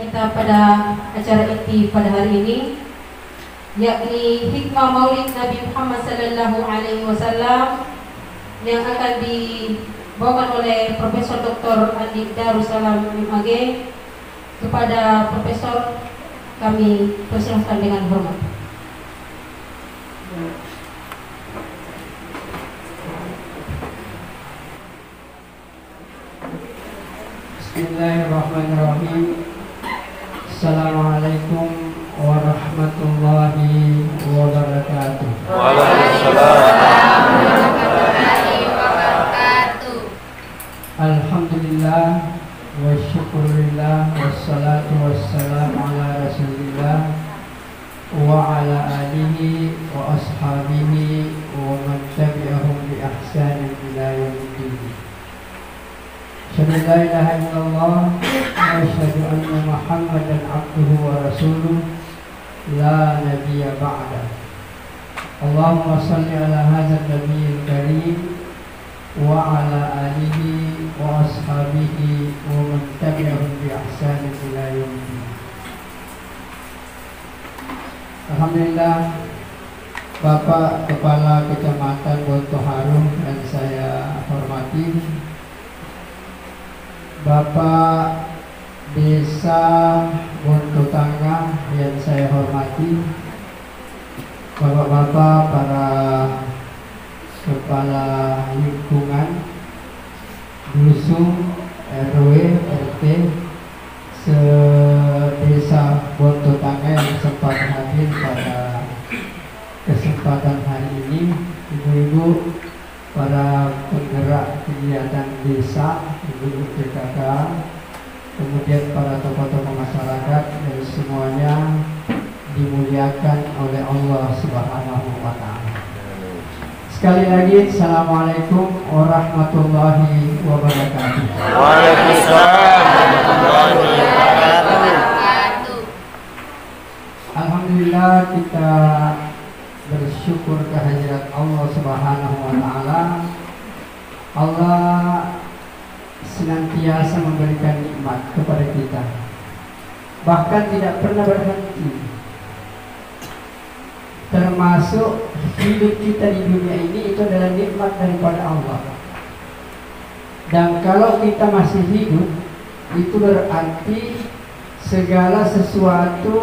kita pada acara inti pada hari ini, yakni hikmah Maulid Nabi Muhammad sallallahu alaihi wasallam yang akan dibawakan oleh Profesor Dr. Andi Darussalam MAG. Kepada Profesor kami persilahkan dengan hormat. Bismillahirrahmanirrahim. Assalamualaikum warahmatullahi wabarakatuh. Waalaikumsalam warahmatullahi wabarakatuh. Alhamdulillah wa syukurillah wassalatu wassalamu ala rasulillah wa ala alihi wa ashabihi wa man tabi'ahum bi ihsanin ila yaumiddin. Asyhadu an la ilaha illallah wa asyhadu anna Muhammadan abduhu wa rasuluh la nabiyya ba'da. Allahumma shalli ala hadzal nabiyil karim wa ala alihi wa ashabihi wa man tabi'ahum bi ihsanin ila yaumiddin. Alhamdulillah, Bapak Kepala Kecamatan Bontoharu yang saya hormati, Bapak Desa Bontotangga yang saya hormati, Bapak-bapak para kepala lingkungan, dusun, RW, RT, se-desa Bontotangga yang sempat hadir pada kesempatan hari ini, ibu-ibu, para penggerak kegiatan desa, ibu-ibu PKK, kemudian para tokoh-tokoh masyarakat, dan semuanya dimuliakan oleh Allah Subhanahu wa Ta'ala. Sekali lagi, Assalamualaikum warahmatullahi wabarakatuh. Waalaikumsalam warahmatullahi wabarakatuh. Alhamdulillah, kita bersyukur kehadirat Allah Subhanahu wa Ta'ala. Allah senantiasa memberikan nikmat kepada kita, bahkan tidak pernah berhenti. Termasuk hidup kita di dunia ini itu adalah nikmat daripada Allah. Dan kalau kita masih hidup, itu berarti segala sesuatu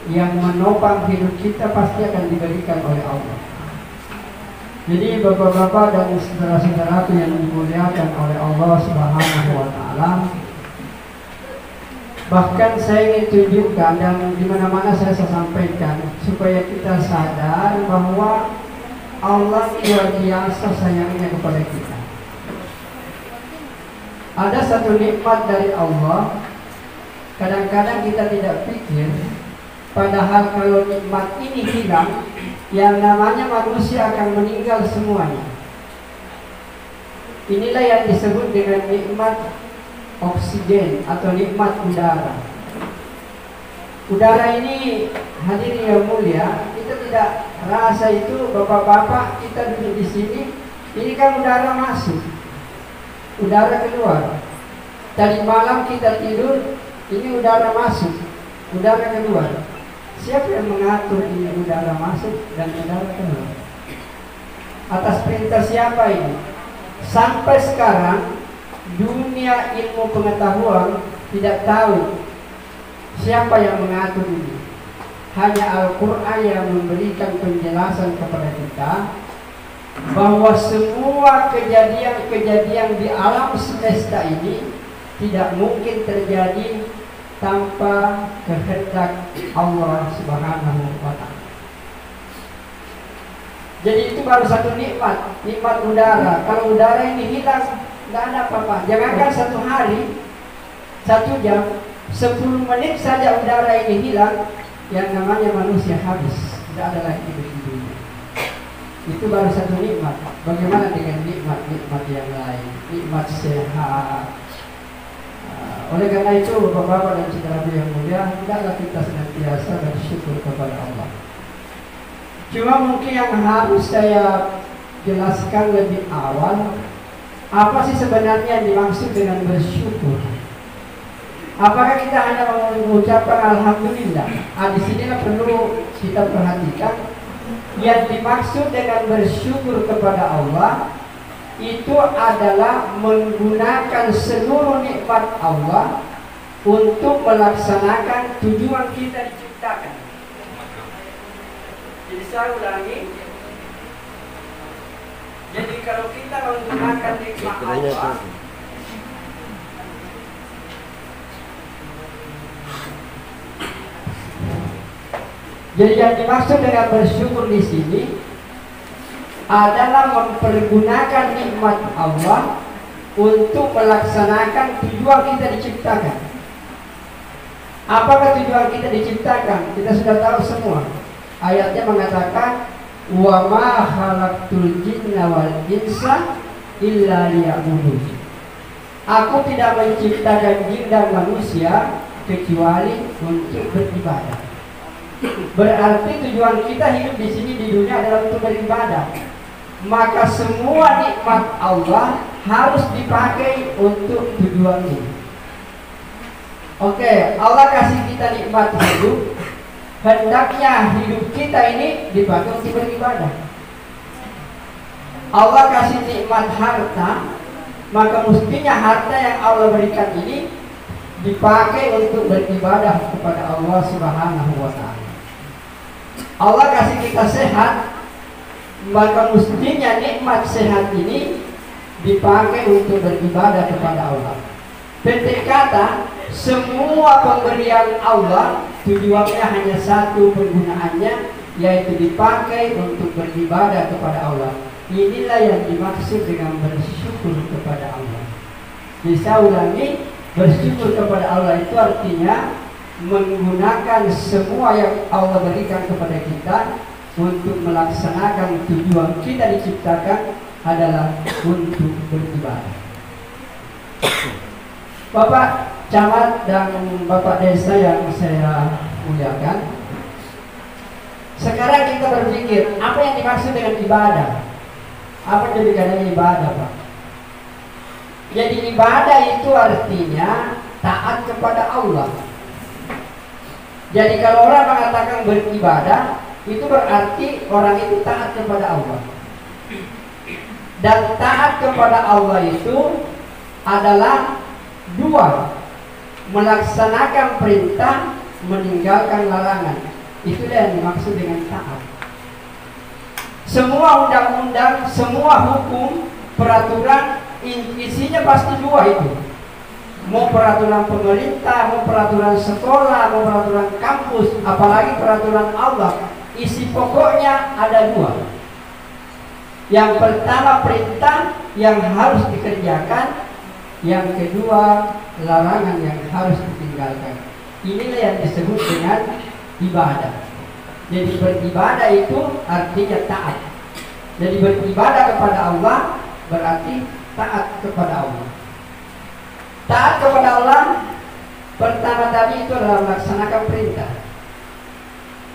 yang menopang hidup kita pasti akan diberikan oleh Allah. Jadi bapak-bapak dan saudara-saudaraku yang dimuliakan oleh Allah Subhanahu wa Ta'ala, bahkan saya ingin tunjukkan dan di mana-mana saya sampaikan supaya kita sadar bahwa Allah luar biasa sayangnya kepada kita. Ada satu nikmat dari Allah, kadang-kadang kita tidak pikir, padahal kalau nikmat ini hilang, yang namanya manusia akan meninggal semuanya. Inilah yang disebut dengan nikmat oksigen atau nikmat udara. Udara ini, hadirin yang mulia, kita tidak rasa itu. Bapak-bapak kita duduk di sini, ini kan udara masuk, udara keluar. Tadi malam kita tidur, ini udara masuk, udara keluar. Siapa yang mengatur ini udara masuk dan udara keluar? Atas perintah siapa ini? Sampai sekarang dunia ilmu pengetahuan tidak tahu siapa yang mengatur ini. Hanya Al-Quran yang memberikan penjelasan kepada kita bahwa semua kejadian-kejadian di alam semesta ini tidak mungkin terjadi tanpa kehendak Allah Subhanahu wa Ta'ala. Jadi itu baru satu nikmat, nikmat udara. Kalau udara ini hilang, tidak ada apa-apa. Jangankan satu hari, 1 jam, 10 menit saja udara ini hilang, yang namanya manusia habis, tidak ada lagi di dunia. Itu baru satu nikmat. Bagaimana dengan nikmat-nikmat yang lain? Nikmat sehat. Oleh karena itu, bapak-bapak dan saudara yang mulia, hendaklah kita senantiasa bersyukur kepada Allah. Cuma mungkin yang harus saya jelaskan lebih awal, apa sih sebenarnya yang dimaksud dengan bersyukur? Apakah kita hanya mengucapkan alhamdulillah? Di sinilah perlu kita perhatikan. Yang dimaksud dengan bersyukur kepada Allah itu adalah menggunakan seluruh nikmat Allah untuk melaksanakan tujuan kita diciptakan. Jadi saya ulangi. Jadi kalau kita menggunakan nikmat Allah, jadi yang dimaksud dengan bersyukur di sini adalah mempergunakan nikmat Allah untuk melaksanakan tujuan kita diciptakan. Apakah tujuan kita diciptakan? Kita sudah tahu semua. Ayatnya mengatakan, "Wa ma khalaqtul jinna wal insa illa liya'budun." Aku tidak menciptakan jin dan manusia kecuali untuk beribadah. Berarti tujuan kita hidup di sini di dunia adalah untuk beribadah. Maka semua nikmat Allah harus dipakai untuk tujuan ini. Oke, Allah kasih kita nikmat hidup, hendaknya hidup kita ini dipakai untuk beribadah. Allah kasih nikmat harta, maka mestinya harta yang Allah berikan ini dipakai untuk beribadah kepada Allah Subhanahu wa Ta'ala. Allah kasih kita sehat, maka mestinya nikmat sehat ini dipakai untuk beribadah kepada Allah. Pendek kata, semua pemberian Allah tujuannya hanya satu penggunaannya, yaitu dipakai untuk beribadah kepada Allah. Inilah yang dimaksud dengan bersyukur kepada Allah. Bisa ulangi, bersyukur kepada Allah itu artinya menggunakan semua yang Allah berikan kepada kita untuk melaksanakan tujuan kita diciptakan adalah untuk beribadah. Bapak Camat dan Bapak Desa yang saya muliakan, sekarang kita berpikir apa yang dimaksud dengan ibadah? Apa yang dikatakan ibadah, Pak? Jadi ibadah itu artinya taat kepada Allah. Jadi kalau orang mengatakan beribadah, itu berarti orang itu taat kepada Allah. Dan taat kepada Allah itu adalah dua: melaksanakan perintah, meninggalkan larangan. Itulah yang dimaksud dengan taat. Semua undang-undang, semua hukum, peraturan, isinya pasti dua itu. Mau peraturan pemerintah, mau peraturan sekolah, mau peraturan kampus, apalagi peraturan Allah, isi pokoknya ada dua. Yang pertama perintah yang harus dikerjakan, yang kedua larangan yang harus ditinggalkan. Inilah yang disebut dengan ibadah. Jadi beribadah itu artinya taat. Jadi beribadah kepada Allah berarti taat kepada Allah. Taat kepada Allah pertama tadi itu adalah melaksanakan perintah.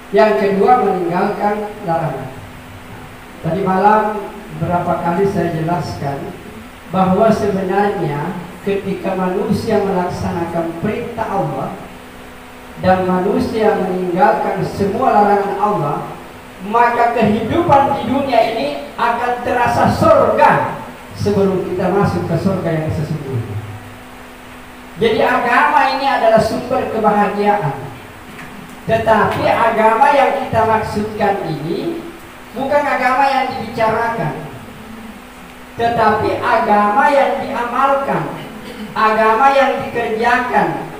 Yang kedua meninggalkan larangan. Tadi malam berapa kali saya jelaskan bahwa sebenarnya ketika manusia melaksanakan perintah Allah dan manusia meninggalkan semua larangan Allah, maka kehidupan di dunia ini akan terasa surga sebelum kita masuk ke surga yang sesungguhnya. Jadi agama ini adalah sumber kebahagiaan. Tetapi agama yang kita maksudkan ini bukan agama yang dibicarakan, tetapi agama yang diamalkan, agama yang dikerjakan.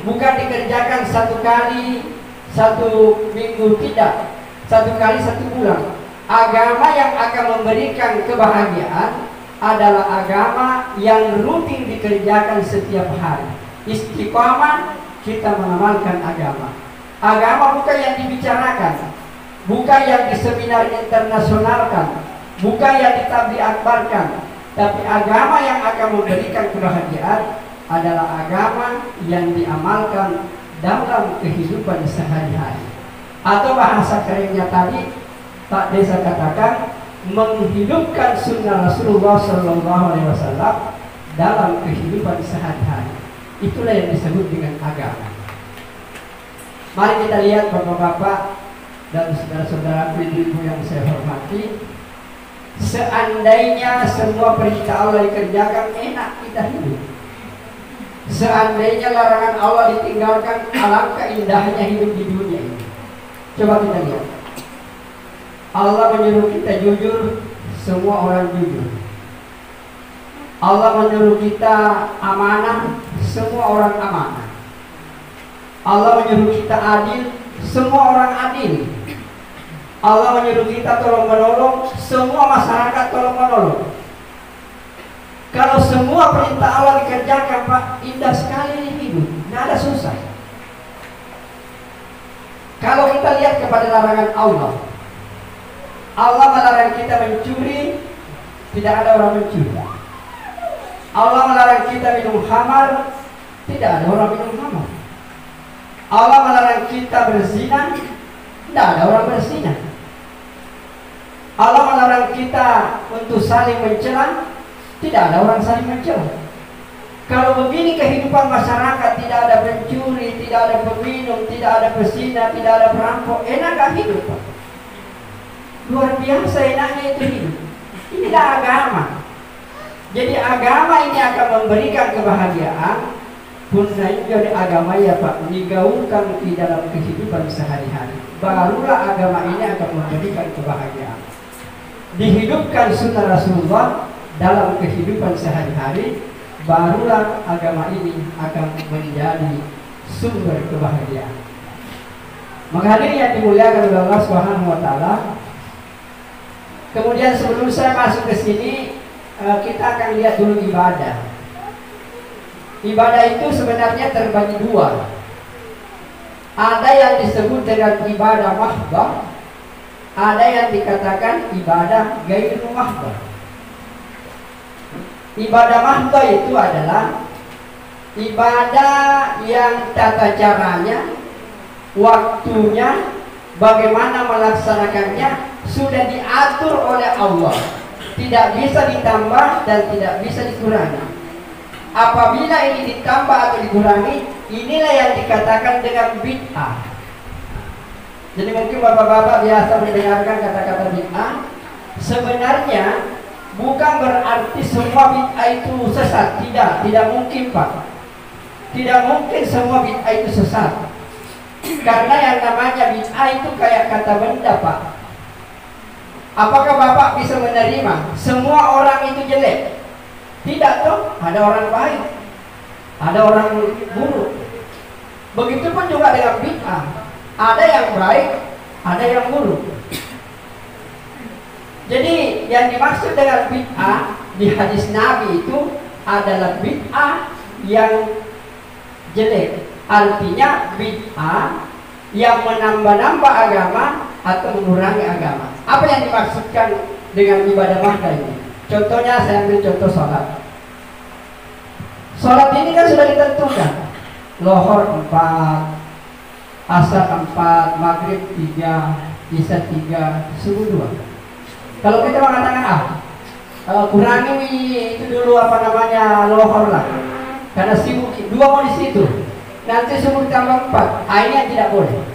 Bukan dikerjakan satu kali, satu minggu, tidak, satu kali satu bulan. Agama yang akan memberikan kebahagiaan adalah agama yang rutin dikerjakan setiap hari. Istiqamah kita mengamalkan agama. Agama bukan yang dibicarakan, bukan yang di seminar internasionalkan, bukan yang ditabligh akbarkan, tapi agama yang akan memberikan kebahagiaan adalah agama yang diamalkan dalam kehidupan sehari-hari. Atau bahasa kerennya tadi Pak Desa katakan menghidupkan sunnah Rasulullah SAW dalam kehidupan sehari-hari. Itulah yang disebut dengan agama. Mari kita lihat bapak-bapak dan saudara-saudara ibu-ibu yang saya hormati. Seandainya semua perintah Allah dikerjakan, enak kita hidup. Seandainya larangan Allah ditinggalkan, alangkah indahnya hidup di dunia ini. Coba kita lihat. Allah menyuruh kita jujur, semua orang jujur. Allah menyuruh kita amanah, semua orang amanah. Allah menyuruh kita adil, semua orang adil. Allah menyuruh kita tolong menolong, semua masyarakat tolong menolong. Kalau semua perintah Allah dikerjakan, Pak, indah sekali hidup, nggak ada susah. Kalau kita lihat kepada larangan Allah, Allah melarang kita mencuri, tidak ada orang mencuri. Allah melarang kita minum khamar, tidak ada orang minum khamar. Allah melarang kita berzina, tidak ada orang berzina. Allah melarang kita untuk saling mencela, tidak ada orang saling mencela. Kalau begini kehidupan masyarakat, tidak ada pencuri, tidak ada peminum, tidak ada pezina, tidak ada perampok, enak hidup, Pak. Luar biasa enaknya itu hidup. Inilah agama. Jadi agama ini akan memberikan kebahagiaan. Punanya dari agama ya Pak, digaungkan di dalam kehidupan sehari-hari. Barulah agama ini akan memberikan kebahagiaan. Dihidupkan sunnah Rasulullah dalam kehidupan sehari-hari, barulah agama ini akan menjadi sumber kebahagiaan. Maka hadirin yang dimuliakan oleh Allah Subhanahu wa taala. Kemudian sebelum saya masuk ke sini, kita akan lihat dulu ibadah. Ibadah itu sebenarnya terbagi dua. Ada yang disebut dengan ibadah mahdhah, ada yang dikatakan ibadah ghairu mahdhah. Ibadah mahdhah itu adalah ibadah yang tata caranya, waktunya, bagaimana melaksanakannya sudah diatur oleh Allah, tidak bisa ditambah dan tidak bisa dikurangi. Apabila ini ditambah atau dikurangi, inilah yang dikatakan dengan bid'ah. Jadi mungkin bapak-bapak biasa mendengarkan kata-kata bid'ah. Sebenarnya bukan berarti semua bid'ah itu sesat. Tidak mungkin Pak. Tidak mungkin semua bid'ah itu sesat. Karena yang namanya bid'ah itu kayak kata benda Pak. Apakah Bapak bisa menerima semua orang itu jelek? Tidak toh, ada orang baik, ada orang buruk. Begitupun juga dengan bid'ah, ada yang baik, ada yang buruk. Jadi yang dimaksud dengan bid'ah di hadis Nabi itu adalah bid'ah yang jelek. Artinya bid'ah yang menambah-nambah agama atau mengurangi agama. Apa yang dimaksudkan dengan ibadah mahdhah ini? Contohnya saya ambil contoh sholat. Sholat ini kan sudah ditentukan. Lohor 4, asar 4, maghrib 3, isya 3, subuh 2. Kalau kita mengatakan kurangi itu dulu lohor lah. Karena sibuk 2 mau di situ. Nanti subuh tambah 4. Ini yang tidak boleh.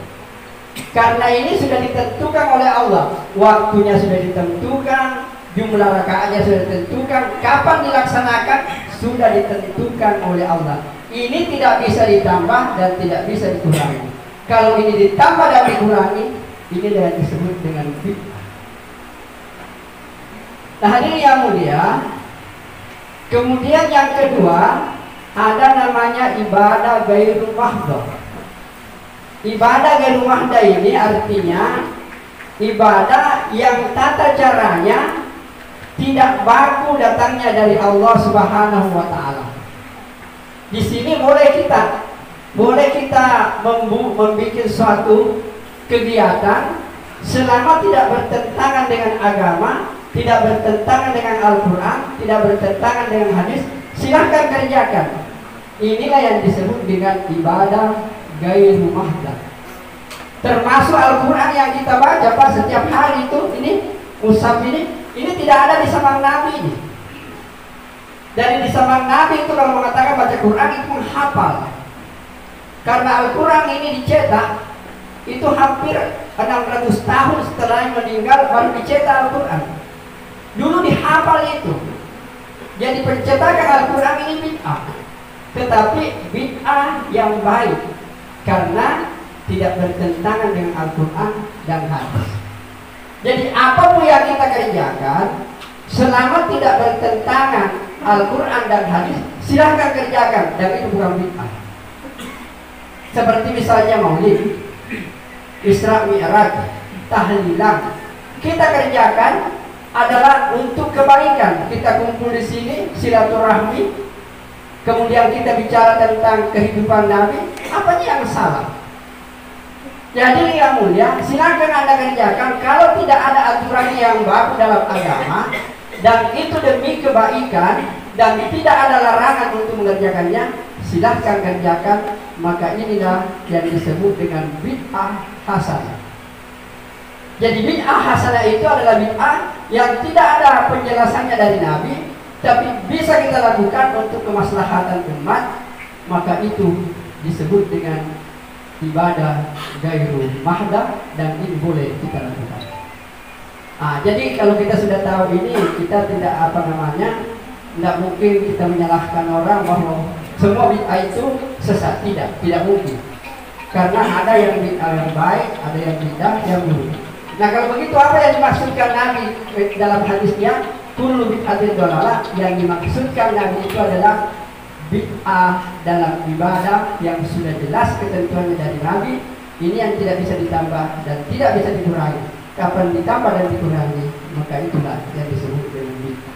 Karena ini sudah ditentukan oleh Allah. Waktunya sudah ditentukan, jumlah rakaatnya sudah ditentukan, kapan dilaksanakan sudah ditentukan oleh Allah. Ini tidak bisa ditambah dan tidak bisa dikurangi. Kalau ini ditambah dan dikurangi, ini yang disebut dengan bid'ah. Nah hadirin yang mulia, kemudian yang kedua ada namanya ibadah ghairu mahdhah. Ibadah ghairu mahdhah ini artinya ibadah yang tata caranya tidak baku datangnya dari Allah Subhanahu wa taala. Di sini boleh kita membuat suatu kegiatan selama tidak bertentangan dengan agama, tidak bertentangan dengan Al-Qur'an, tidak bertentangan dengan hadis, silahkan kerjakan. Inilah yang disebut dengan ibadah ghairu mahdhah. Termasuk Al-Qur'an yang kita baca Pak setiap hari itu, ini mushaf ini tidak ada di zaman Nabi ini. Dari di zaman Nabi itu kalau mengatakan baca Quran itu menghafal. Karena Al-Quran ini dicetak itu hampir 600 tahun setelah meninggal baru dicetak Al-Quran. Dulu dihafal itu. Jadi pencetakan Al-Quran ini bid'ah. Tetapi bid'ah yang baik, karena tidak bertentangan dengan Al-Quran dan hadis. Jadi apapun yang kita kerjakan, selama tidak bertentangan Al-Quran dan hadis, silahkan kerjakan, dan itu bukan bid'ah. Seperti misalnya maulid, Isra Mi'raj, tahlilan, kita kerjakan adalah untuk kebaikan. Kita kumpul di sini silaturahmi, kemudian kita bicara tentang kehidupan Nabi. Apa yang salah? Jadi yang mulia, silakan Anda kerjakan. Kalau tidak ada aturan yang baru dalam agama dan itu demi kebaikan dan tidak ada larangan untuk mengerjakannya, silahkan kerjakan. Maka inilah yang disebut dengan bid'ah hasanah. Jadi bid'ah hasanah itu adalah bid'ah yang tidak ada penjelasannya dari Nabi, tapi bisa kita lakukan untuk kemaslahatan umat. Maka itu disebut dengan ibadah gairu mahdah, dan ini boleh kita lakukan. Jadi kalau kita sudah tahu ini, kita tidak tidak mungkin kita menyalahkan orang bahwa semua bid'ah itu sesat. Tidak mungkin. Karena ada yang bid'ah yang baik, ada yang bid'ah yang buruk. Nah kalau begitu, apa yang dimaksudkan Nabi dalam hadisnya? Kullu bid'atin dhalalah. Yang dimaksudkan Nabi itu adalah bid'ah dalam ibadah yang sudah jelas ketentuannya dari Nabi. Ini yang tidak bisa ditambah dan tidak bisa dikurangi. Kapan ditambah dan dikurangi, maka itulah yang disebut dengan bid'ah.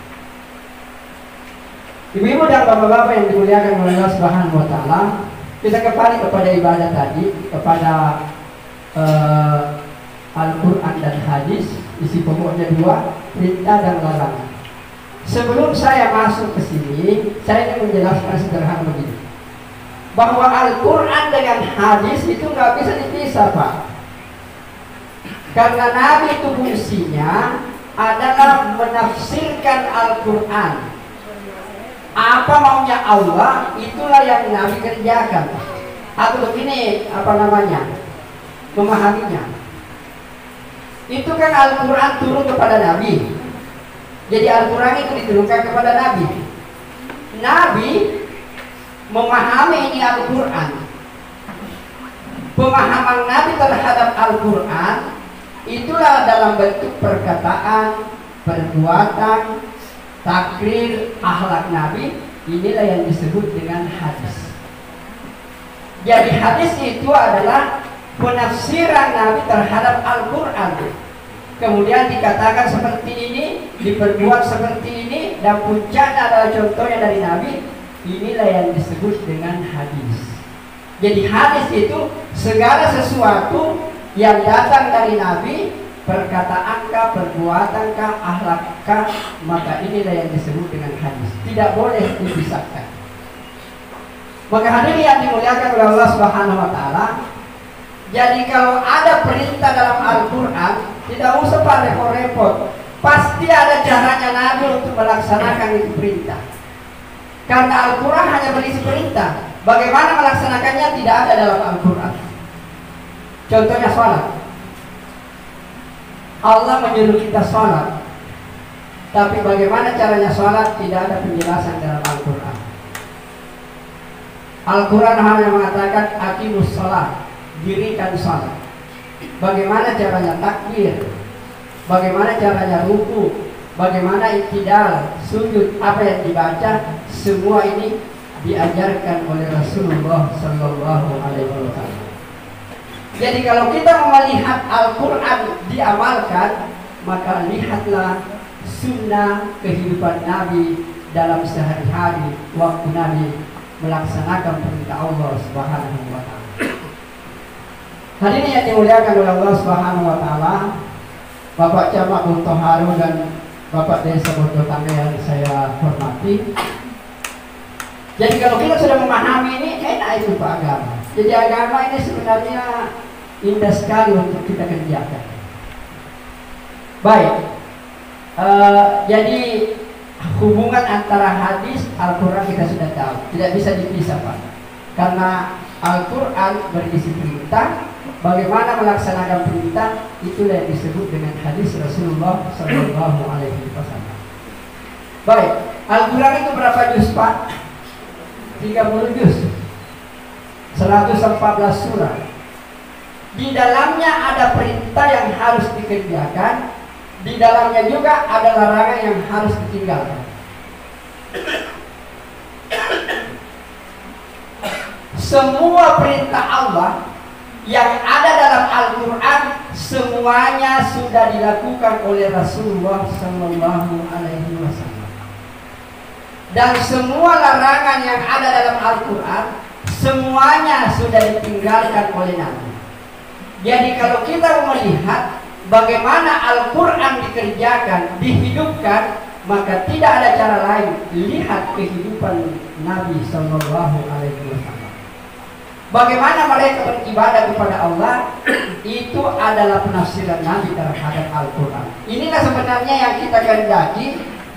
Ibu-ibu dan bapak-bapak yang dimuliakan oleh Allah Subhanahu wa Ta'ala, kita kembali kepada ibadah tadi, kepada Al-Quran dan hadis. Isi pokoknya dua, perintah dan larangan. Sebelum saya masuk ke sini, saya ingin menjelaskan sederhana begini, bahwa Al-Quran dengan hadis itu nggak bisa dipisah, Pak. Karena Nabi itu fungsinya adalah menafsirkan Al-Quran. Apa maunya Allah, itulah yang Nabi kerjakan. Atau begini, memahaminya. Itu kan Al-Quran turun kepada Nabi. Jadi Al-Quran itu diturunkan kepada Nabi. Nabi memahami ini Al-Quran. Pemahaman Nabi terhadap Al-Quran itulah dalam bentuk perkataan, perbuatan, takrir, akhlak Nabi. Inilah yang disebut dengan hadis. Jadi hadis itu adalah penafsiran Nabi terhadap Al-Quran. Kemudian dikatakan seperti ini, diperbuat seperti ini, dan puncaknya adalah contohnya dari Nabi. Inilah yang disebut dengan hadis. Jadi hadis itu segala sesuatu yang datang dari Nabi, perkataankah, perbuatankah, akhlakkah, maka inilah yang disebut dengan hadis. Tidak boleh dipisahkan. Maka hadirin yang dimuliakan oleh Allah Subhanahu wa Ta'ala, jadi kalau ada perintah dalam Al-Quran, tidak usah pada repot-repot. Pasti ada caranya Nabi untuk melaksanakan itu perintah. Karena Al-Quran hanya berisi perintah. Bagaimana melaksanakannya tidak ada dalam Al-Quran. Contohnya sholat. Allah menyuruh kita sholat, tapi bagaimana caranya sholat tidak ada penjelasan dalam Al-Quran. Al-Quran hanya mengatakan aqimus sholat, dirikan sholat. Bagaimana caranya takbir, bagaimana caranya ruku, bagaimana iktidal, sujud, apa yang dibaca, semua ini diajarkan oleh Rasulullah Sallallahu Alaihi Wasallam. Jadi kalau kita melihat Al-Quran diamalkan, maka lihatlah sunnah kehidupan Nabi dalam sehari-hari waktu Nabi melaksanakan perintah Allah Subhanahu wa Ta'ala. Hadirin yang dimuliakan oleh Allah Subhanahu wa Ta'ala, Bapak Camat Bunto Haru dan Bapak Desa Bondo Tangga yang saya hormati. Jadi kalau kita sudah memahami ini, enak itu Pak agama. Jadi agama ini sebenarnya indah sekali untuk kita kerjakan. Baik, jadi hubungan antara hadis Al-Quran kita sudah tahu, tidak bisa dipisah Pak. Karena Al-Quran berisi perintah, bagaimana melaksanakan perintah, itulah yang disebut dengan hadis Rasulullah Sallallahu Alaihi Wasallam. Baik, Al-Quran itu berapa juz Pak? 30 juz, 114 surah. Di dalamnya ada perintah yang harus dikerjakan, di dalamnya juga ada larangan yang harus ditinggalkan. Semua perintah Allah yang ada dalam Al-Quran semuanya sudah dilakukan oleh Rasulullah Sallallahu Alaihi Wasallam. Dan semua larangan yang ada dalam Al-Quran semuanya sudah ditinggalkan oleh Nabi. Jadi kalau kita melihat bagaimana Al-Quran dikerjakan, dihidupkan, maka tidak ada cara lain. Lihat kehidupan Nabi Sallallahu Alaihi Wasallam. Bagaimana mereka beribadah kepada Allah, itu adalah penafsiran Nabi terhadap Al-Quran. Inilah sebenarnya yang kita kehendaki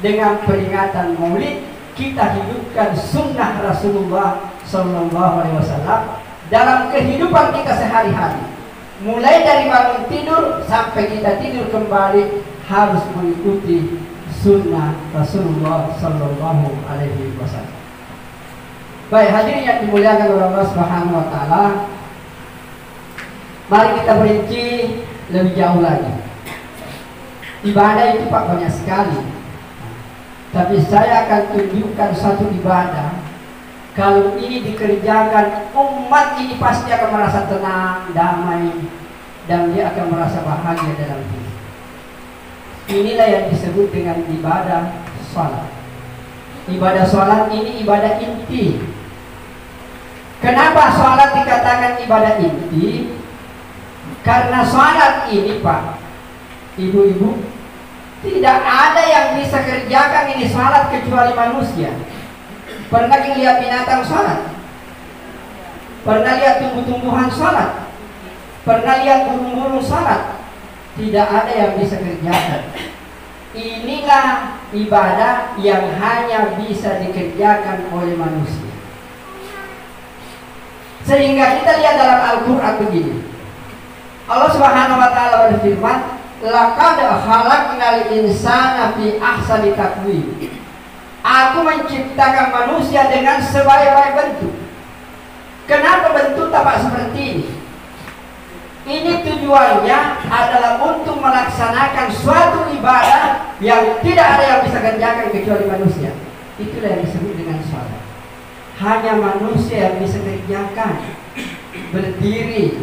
dengan peringatan Maulid. Kita hidupkan sunnah Rasulullah Sallallahu Alaihi Wasallam dalam kehidupan kita sehari-hari. Mulai dari bangun tidur sampai kita tidur kembali harus mengikuti sunnah Rasulullah Sallallahu Alaihi Wasallam. Baik, hadirin yang dimuliakan oleh Allah Subhanahu Wa Taala, mari kita berinci lebih jauh lagi. Ibadah itu Pak banyak sekali, tapi saya akan tunjukkan satu ibadah. Kalau ini dikerjakan, umat ini pasti akan merasa tenang, damai, dan dia akan merasa bahagia dalam hidup. Inilah yang disebut dengan ibadah sholat. Ibadah sholat ini ibadah inti. Kenapa sholat dikatakan ibadah inti? Karena sholat ini Pak, ibu-ibu, tidak ada yang bisa kerjakan ini sholat kecuali manusia. Pernah lihat binatang sholat? Pernah lihat tumbuh-tumbuhan sholat? Pernah lihat burung-burung sholat? Tidak ada yang bisa kerjakan. Inilah ibadah yang hanya bisa dikerjakan oleh manusia. Sehingga kita lihat dalam Al-Quran begini. Allah Subhanahu Wa Taala berfirman, "Laqad khalaqnal insana fi ahsani taqwim." Aku menciptakan manusia dengan sebaik-baik bentuk. Kenapa bentuk tampak seperti ini? Ini tujuannya adalah untuk melaksanakan suatu ibadah yang tidak ada yang bisa kerjakan kecuali manusia. Itulah yang disebut dengan sholat. Hanya manusia yang bisa kerjakan. Berdiri,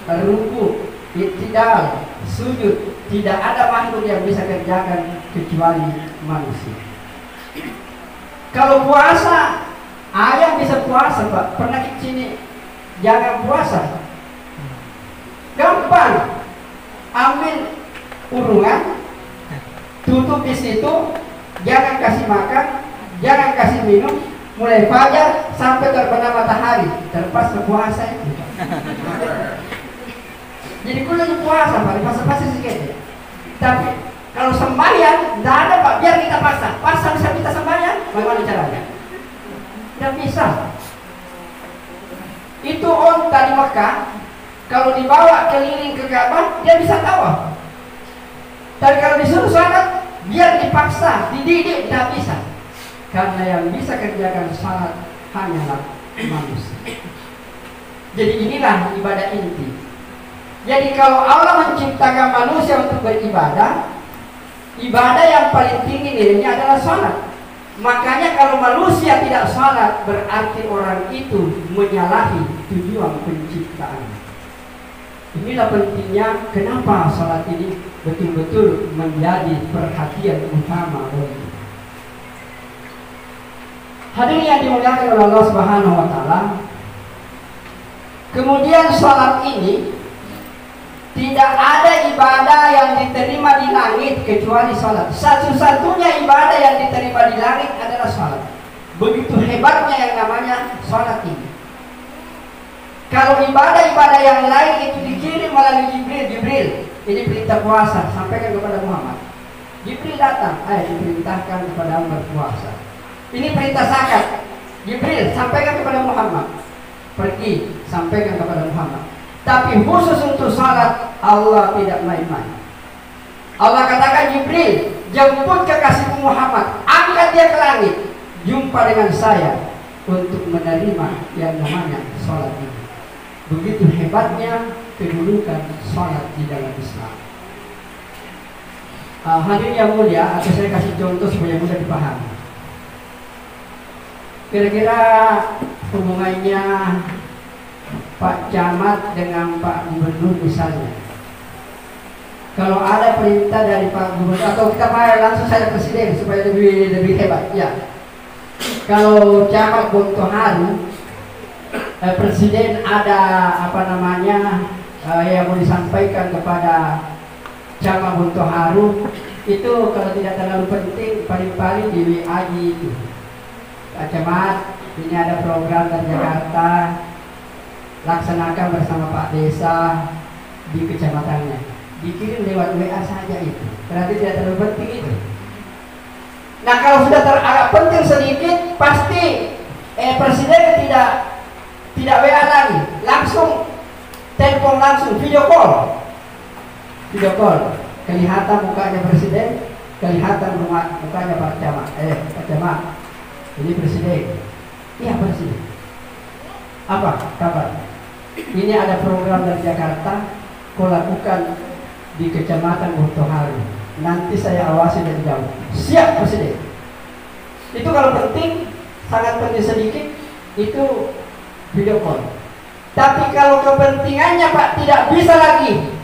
ruku, i'tidal, sujud. Tidak ada makhluk yang bisa kerjakan kecuali manusia. Kalau puasa, ayam bisa puasa Pak. Pernah ke sini jangan puasa, gampang. Ambil urungan, tutup di situ, jangan kasih makan, jangan kasih minum, mulai fajar sampai terbenam matahari, terpas puasa itu. Jadi kalau puasa Pak, puasa sedikit. Tapi kalau sembahyang, tidak ada Pak, biar kita pasang. Pasang bisa kita sembahyang, bagaimana caranya? Tidak bisa. Itu onta di Mekah, kalau dibawa keliling ke Ka'bah, dia bisa tawaf. Tapi kalau disuruh salat, biar dipaksa, dididik, tidak bisa. Karena yang bisa kerjakan salat hanyalah manusia. Jadi inilah ibadah inti. Jadi kalau Allah menciptakan manusia untuk beribadah, ibadah yang paling tinggi nilainya adalah sholat. Makanya kalau manusia tidak sholat, berarti orang itu menyalahi tujuan penciptaan. Inilah pentingnya kenapa sholat ini betul-betul menjadi perhatian utama bagi kita. Hadirin yang dimuliakan oleh Allah Subhanahu Wa Taala. Kemudian sholat ini tidak ada ibadah yang diterima di langit kecuali sholat. Satu-satunya ibadah yang diterima di langit adalah sholat. Begitu hebatnya yang namanya sholat ini. Kalau ibadah-ibadah yang lain itu dikirim melalui Jibril. Ini perintah puasa, sampaikan kepada Muhammad. Jibril datang, diperintahkan kepada berpuasa. Ini perintah zakat. Jibril sampaikan kepada Muhammad, pergi sampaikan kepada Muhammad. Tapi khusus untuk salat Allah tidak main-main. Allah katakan, Jibril, jemput kekasihku Muhammad, angkat dia ke langit, jumpa dengan saya untuk menerima yang namanya salat ini. Begitu hebatnya kedudukan salat di dalam Islam. Hadirin yang mulia, atau saya kasih contoh supaya mudah dipahami. Kira-kira hubungannya Pak Camat dengan Pak Gubernur misalnya. Kalau ada perintah dari Pak Gubernur, atau kita bayar langsung saja Presiden supaya lebih hebat. Ya. Kalau Camat Bontoharu, Presiden ada yang mau disampaikan kepada Camat Bontoharu, itu kalau tidak terlalu penting paling-paling di WA itu. Pak Camat, ini ada program dari Jakarta, laksanakan bersama Pak Desa di kecamatannya. Dikirim lewat WA saja itu. Berarti tidak terlalu penting itu. Nah, kalau sudah agak penting sedikit, pasti Presiden tidak WA lagi, langsung telepon, langsung video call. Video call, kelihatan mukanya Presiden, kelihatan mukanya Pak Camat. Pak Camat, ini Presiden. Iya Presiden. Apa kabar? Ini ada program dari Jakarta, kau lakukan di Kecamatan Bontoharu. Nanti saya awasi dari jauh. Siap Presiden. Itu kalau penting, sangat penting sedikit, itu video call. Tapi kalau kepentingannya Pak tidak bisa lagi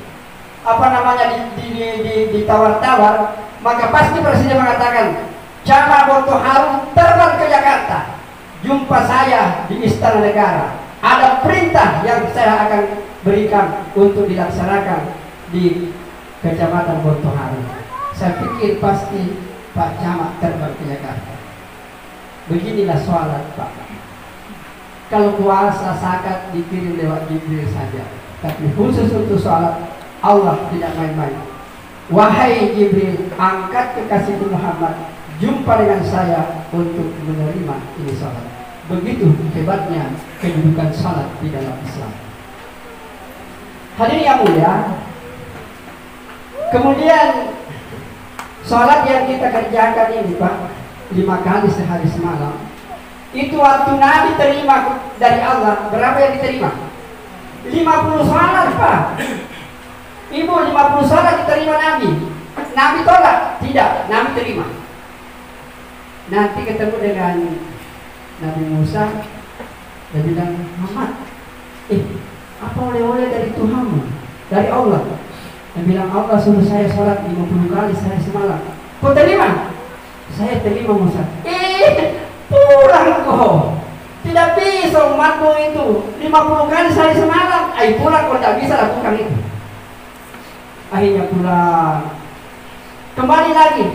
ditawar-tawar, maka pasti Presiden mengatakan, Camat Bontoharu terbang ke Jakarta, jumpa saya di Istana Negara. Ada perintah yang saya akan berikan untuk dilaksanakan di Kecamatan Bontoharu. Saya pikir pasti Pak Camat terbang ke Jakarta. Beginilah sholat Pak. Kalau puasa zakat dikirim lewat Jibril saja, tapi khusus untuk sholat Allah tidak main-main. Wahai Jibril, angkat kekasihku Muhammad, jumpa dengan saya untuk menerima ini sholat. Begitu hebatnya kedudukan sholat di dalam Islam. Hadirin yang mulia, kemudian sholat yang kita kerjakan ini Pak, 5 kali sehari semalam, itu waktu Nabi terima dari Allah, berapa yang diterima? 50 sholat Pak. Ibu, 50 sholat diterima Nabi. Nabi tolak? Tidak, Nabi terima. Nanti ketemu dengan Nabi Musa, dia bilang, Muhammad, apa oleh-oleh dari Tuhanmu, dari Allah? Dia bilang, Allah suruh saya sholat 50 kali sehari semalam. Kau terima? Saya terima Musa. Pulang kau. Tidak bisa umatmu itu 50 kali sehari semalam. Pulang kau tidak bisa lakukan itu. Akhirnya pulang. Kembali lagi.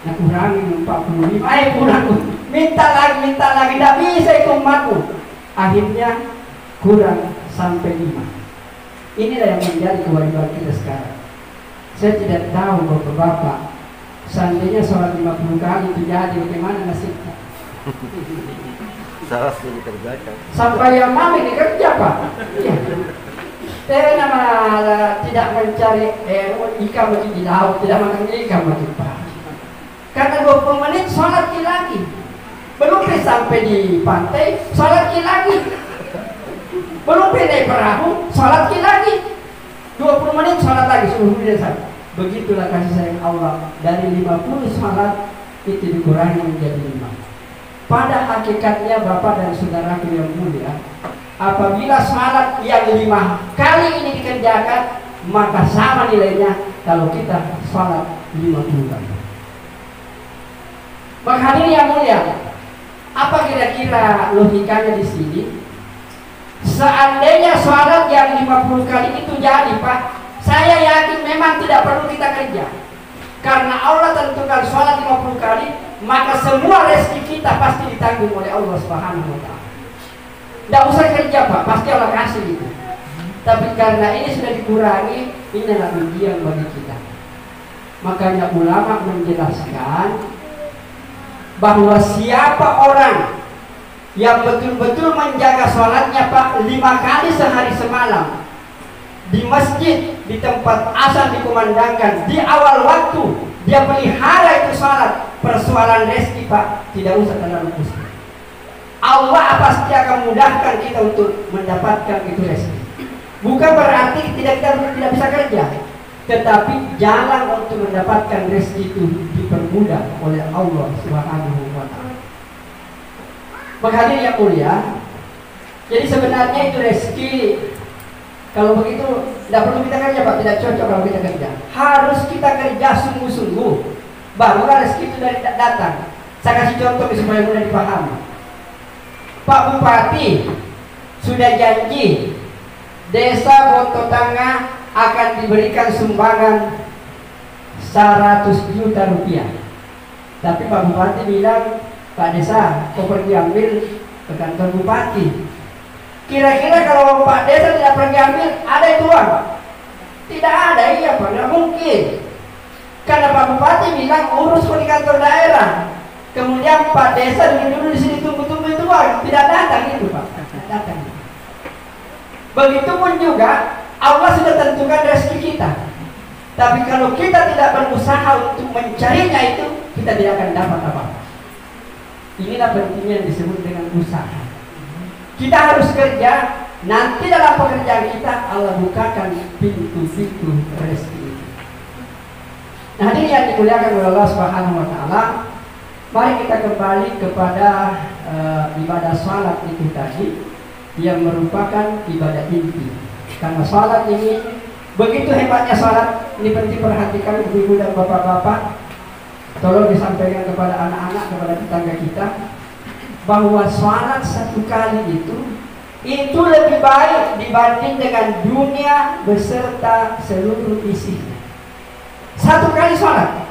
Nah kurangi 45. Pulang. Minta lagi. Tidak bisa itu umatmu. Akhirnya kurang sampai 5. Inilah yang menjadi kewajiban kita sekarang. Saya tidak tahu Bapak-bapak, seandainya sholat 50 kali itu jadi, bagaimana nasibnya? Salah sudah dikerjakan. Sampai yang mami dikerja Pak. Iya. Saya tidak mencari ikan di laut, tidak makan ikan Pak. Karena 20 menit sholat lagi. Belum sampai di pantai, sholat lagi. Belum naik perahu, sholat lagi. 20 menit sholat lagi, 10 menit saja. Begitulah kasih sayang Allah. Dari 50 sholat itu dikurangi menjadi 5. Pada hakikatnya Bapak dan saudaraku yang mulia, apabila sholat yang 5 kali ini dikerjakan, maka sama nilainya kalau kita sholat 50 kali. Maka hadirin yang mulia, apa kira-kira logikanya di sini? Seandainya sholat yang 50 kali itu jadi Pak, saya yakin memang tidak perlu kita kerja. Karena Allah tentukan sholat 50 kali, maka semua rezeki kita pasti ditanggung oleh Allah Subhanahu wa Ta'ala. Tidak usah kerja Pak, pasti Allah kasih itu. Tapi karena ini sudah dikurangi, inilah ujian bagi kita. Makanya ulama menjelaskan bahwa siapa orang yang betul-betul menjaga sholatnya Pak 5 kali sehari semalam di masjid, di tempat azan dikumandangkan, di awal waktu dia pelihara itu sholat, persoalan rezeki Pak tidak usah terlalu pusing. Allah pasti akan mudahkan kita untuk mendapatkan itu rezeki. Bukan berarti kita tidak bisa kerja, tetapi jalan untuk mendapatkan rezeki itu dipermudah oleh Allah Subhanahu wa Ta'ala. Maka hadirin yang mulia, jadi sebenarnya itu rezeki kalau begitu tidak perlu kita kerja Pak, tidak cocok kalau kita kerja. Harus kita kerja sungguh-sungguh, barulah rezeki itu dari datang. Saya kasih contoh supaya mudah dipahami. Pak Bupati sudah janji Desa Bonto Tangga akan diberikan sumbangan 100 juta rupiah. Tapi Pak Bupati bilang, Pak Desa, kau pergi ambil ke kantor Bupati. Kira-kira kalau Pak Desa tidak pergi ambil, ada itu uang? Tidak ada, iya Pak, tidak mungkin. Karena Pak Bupati bilang urus di kantor daerah. Kemudian Pak Desa dulu di sini tunggu-tunggu itu uang, tidak datang itu Pak, tidak datang. Begitupun juga Allah sudah tentukan rezeki kita. Tapi kalau kita tidak berusaha untuk mencarinya itu, kita tidak akan dapat apa-apa. Inilah pentingnya yang disebut dengan usaha. Kita harus kerja, nanti dalam pekerjaan kita Allah bukakan pintu-pintu rezeki. Nah, ini yang dimuliakan oleh Allah Subhanahu wa Ta'ala. Mari kita kembali kepada ibadah salat itu tadi, yang merupakan ibadah inti. Karena salat ini begitu hebatnya salat, ini penting perhatikan ibu-ibu dan bapak-bapak. Tolong disampaikan kepada anak-anak, kepada tetangga kita, bahwa salat satu kali itu lebih baik dibanding dengan dunia beserta seluruh isinya. Satu kali salat.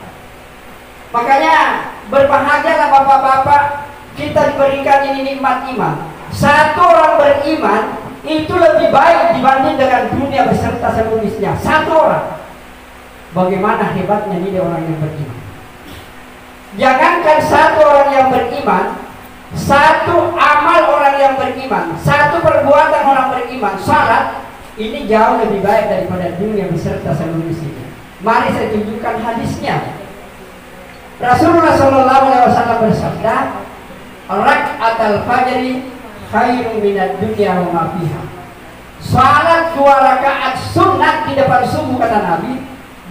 Makanya berbahagialah bapak-bapak, kita diberikan ini nikmat iman. Satu orang beriman itu lebih baik dibanding dengan dunia beserta seluruh isinya. Satu orang. Bagaimana hebatnya nilai orang yang beriman. Jangankan satu orang yang beriman, satu amal orang yang beriman, satu perbuatan orang beriman, salat, ini jauh lebih baik daripada dunia beserta seluruh isinya. Mari saya tunjukkan hadisnya. Rasulullah SAW bersabda, "Rak'atul fajri khairun minad dunya wa ma fiha." Salat 2 rakaat sunat di depan subuh, kata Nabi,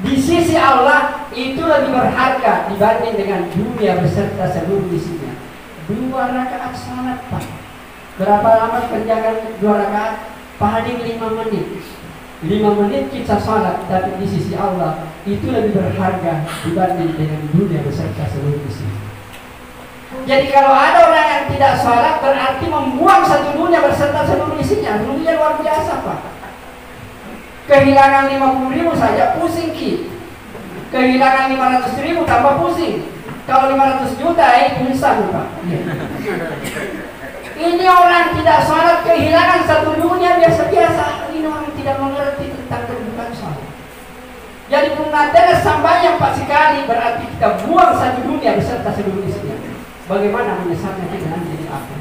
di sisi Allah itu lebih berharga dibanding dengan dunia beserta seluruh isinya. 2 rakaat salat Pak. Berapa lama kerjakan 2 rakaat? Paling 5 menit. 5 menit kita salat, tapi di sisi Allah itu lebih berharga dibanding dengan dunia beserta seluruh isinya. Jadi kalau ada orang yang tidak salat, berarti membuang satu dunia beserta seluruh isinya. Dunia luar biasa Pak. Kehilangan 50.000 saja pusing Ki. Kehilangan 500.000 tambah pusing. Kalau 500 juta pulsa Pak. Ini orang tidak salat kehilangan satu dunia biasa-biasa. Ini orang tidak mengerti tentang kedudukan salat. Jadi punatena sambayang Pak sekali, berarti kita buang satu dunia beserta seluruh isinya. Bagaimana menyesatnya kita nanti di akhir.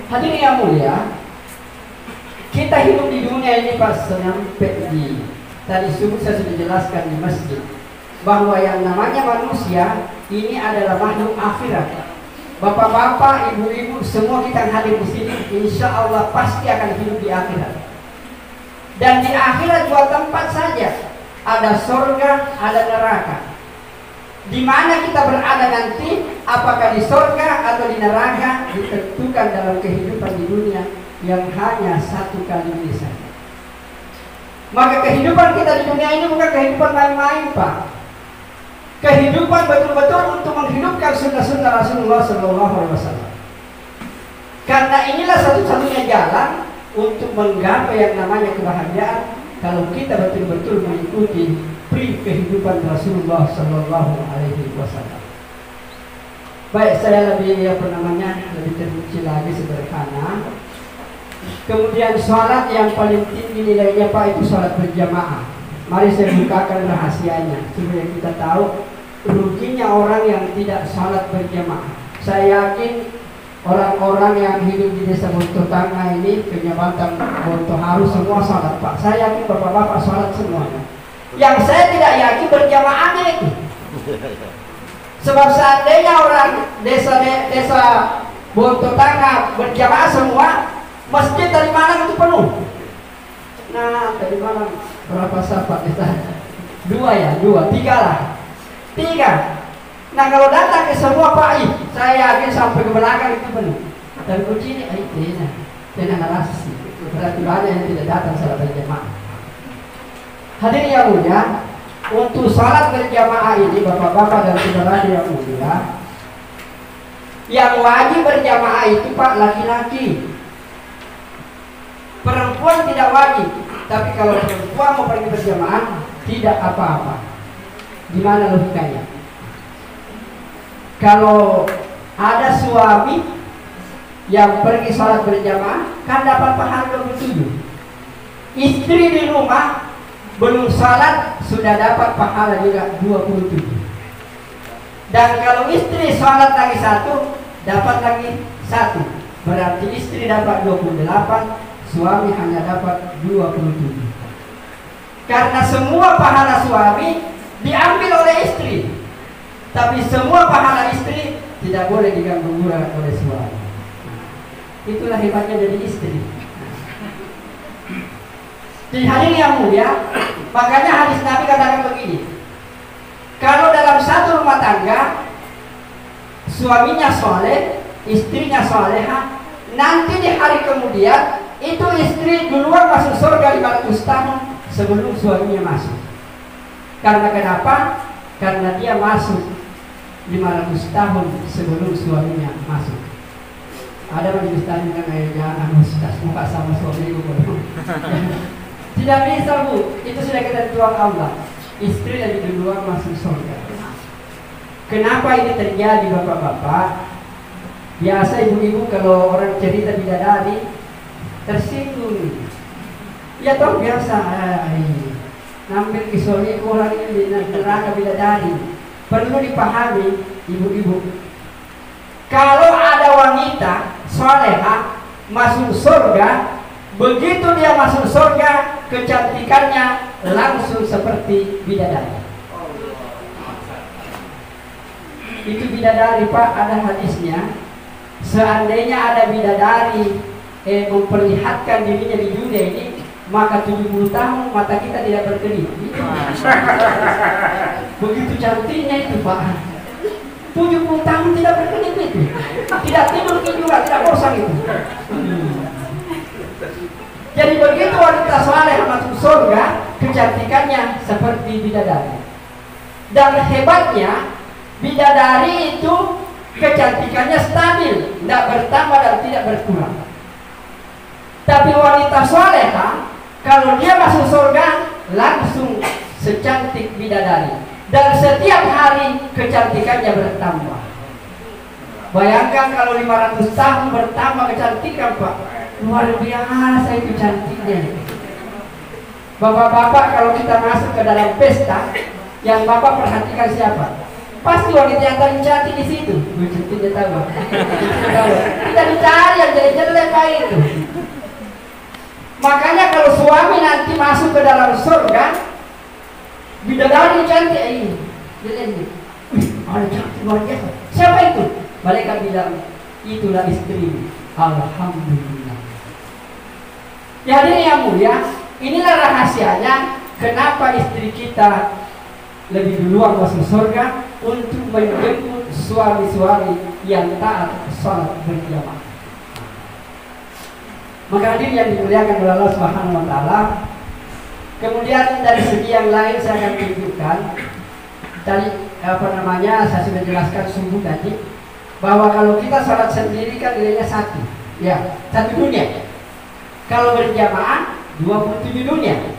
Hadirin yang mulia, kita hidup di dunia ini pas sampai di tadi subuh saya sudah jelaskan di masjid bahwa yang namanya manusia ini adalah makhluk akhirat. Bapak-bapak, ibu-ibu, semua kita yang hadir di sini, insya Allah pasti akan hidup di akhirat. Dan di akhirat 2 tempat saja, ada surga, ada neraka. Di mana kita berada nanti, apakah di surga atau di neraka, ditentukan dalam kehidupan di dunia yang hanya satu kali ini saja. Maka kehidupan kita di dunia ini bukan kehidupan main-main Pak. Kehidupan betul-betul untuk menghidupkan sunnah-sunnah Rasulullah SAW. Karena inilah satu-satunya jalan untuk menggapai yang namanya kebahagiaan. Kalau kita betul-betul mengikuti kehidupan Rasulullah SAW. Baik, saya lebih lebih terkecil lagi sederhana. Kemudian sholat yang paling tinggi nilainya Pak itu sholat berjamaah. Mari saya bukakan rahasianya supaya kita tahu ruginya orang yang tidak salat berjamaah. Saya yakin orang-orang yang hidup di desa Bonto Tangga ini, Penyambatan Bonto harus semua salat, Pak. Saya yakin bapak-bapak salat semuanya. Yang saya tidak yakin berjamaahnya itu. Sebab seandainya orang desa Bonto Tangga berjamaah semua, masjid tadi malam itu penuh. Nah, tadi malam berapa sahabat desa? 2 ya, 2, 3 lah. 3. Nah, kalau datang ke semua Pak, saya yakin sampai ke belakang itu penuh. Dan kunci ini, tidak narasi. Berarti banyak yang tidak datang salat berjamaah. Hadirin yang mulia, untuk salat berjamaah ini, bapak-bapak dan saudara yang mulia, yang wajib berjamaah itu Pak laki-laki. Perempuan tidak wajib. Tapi kalau perempuan mau pergi berjamaah, tidak apa-apa. Gimana logikanya? Kalau ada suami yang pergi salat berjamaah, kan dapat pahala 27. Istri di rumah belum salat sudah dapat pahala juga 27. Dan kalau istri salat lagi 1, dapat lagi 1. Berarti istri dapat 28, suami hanya dapat 27. Karena semua pahala suami diambil oleh istri, tapi semua pahala istri tidak boleh diganggu oleh suami. Itulah hebatnya jadi istri. Di hadirin yang mulia, makanya hadis Nabi katakan begini: kalau dalam satu rumah tangga suaminya soleh, istrinya soleha, nanti di hari kemudian itu istri duluan masuk surga 500 tahun sebelum suaminya masuk. Karena kenapa? Karena dia masuk 500 tahun sebelum suaminya masuk. Ada majelis tanya kan ayahnya Ustaz muka sama suami ibu. Tidak bisa Bu, itu sudah ketentuan Allah. Istri lebih duluan masuk surga. Kenapa ini terjadi bapak-bapak? Biasa ibu-ibu kalau orang cerita bidadari tersinggung. Ya toh biasa. Nampil kisahnya orang ini neraka bidadari. Perlu dipahami ibu-ibu. Kalau ada wanita soleha masuk surga, begitu dia masuk surga, kecantikannya langsung seperti bidadari. Itu bidadari Pak, ada hadisnya. Seandainya ada bidadari memperlihatkan dirinya di dunia ini, maka 70 tahun mata kita tidak berkedip. Begitu cantiknya itu Pak. 70 tahun tidak berkedip itu. Tidak tidur juga, tidak bosan itu. Jadi begitu wanita saleh masuk surga, kecantikannya seperti bidadari. Dan hebatnya, bidadari itu kecantikannya stabil, tidak bertambah dan tidak berkurang. Tapi wanita soleha, kalau dia masuk surga, langsung secantik bidadari. Dan setiap hari kecantikannya bertambah. Bayangkan kalau 500 tahun bertambah kecantikan Pak, luar biasa itu cantiknya. Bapak-bapak kalau kita masuk ke dalam pesta, yang Bapak perhatikan siapa? Pasti wanita yang paling cantik di situ. Tidak tahu. Tidak dicari yang jelek-jelek kayak itu. Makanya kalau suami nanti masuk ke dalam surga, bidadari cantik ini, jelek. Ada cantik luar biasa. Siapa itu? Mereka bilang itulah istri. Alhamdulillah. Jadi yang mulia, inilah rahasianya kenapa istri kita lebih duluan masuk surga, untuk menjemput suami-suami yang taat salat berjamaah. Maka hadirin yang dimuliakan oleh Allah Subhanahu wa taala, kemudian dari segi yang lain saya akan tunjukkan tadi saya sudah jelaskan sungguh tadi bahwa kalau kita salat sendiri kan nilainya 1. Ya, 1 dunia. Kalau berjamaah 27 dunia.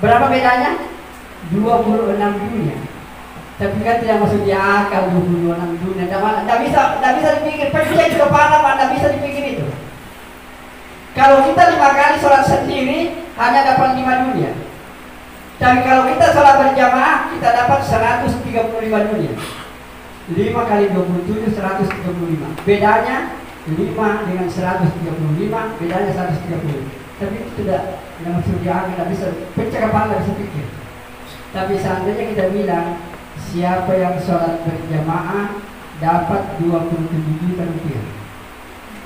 Berapa bedanya? 26 dunia. Tapi kan tidak masuk di akal 26 dunia. Tidak bisa dipikir. Percaya di kepala Pak, tidak bisa dipikir itu. Kalau kita 5 kali sholat sendiri hanya dapat 5 dunia. Tapi kalau kita sholat berjamaah, kita dapat 135 dunia. 5 kali 27, 135. Bedanya 5 dengan 135, bedanya 130. Tapi itu tidak masuk di angin, tidak bisa pecah kepala, tidak bisa pikir. Tapi seandainya kita bilang, siapa yang sholat berjamaah dapat 27 juta rupiah.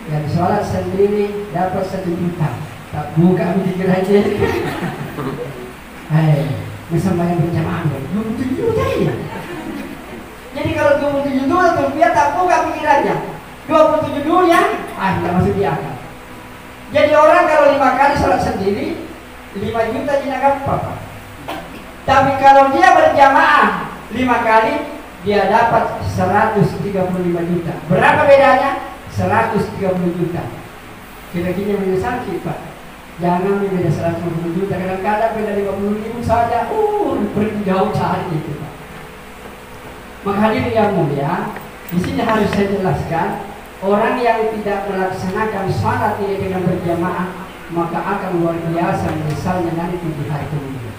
Yang sholat sendiri dapat 1 juta. Tak buka pikir aja. Bersama yang berjamaah 27 juta ya. Jadi kalau 27 juta rupiah tak buka pikirannya. 27 dunia, tidak masuk di akal. Jadi orang kalau 5 kali sholat sendiri 5 juta tidak apa-apa. Tapi kalau dia berjamaah 5 kali, dia dapat 135 juta. Berapa bedanya? 130 juta. Kira-kira menyesaki Pak. Jangan beda 150 juta. Kadang-kadang beda 50 ribu saja. Berjauh cari itu Pak. Maka hadirin yang mulia, di sini harus saya jelaskan, orang yang tidak melaksanakan salat ini dengan berjamaah, maka akan luar biasa misalnya nanti di hari kemudian.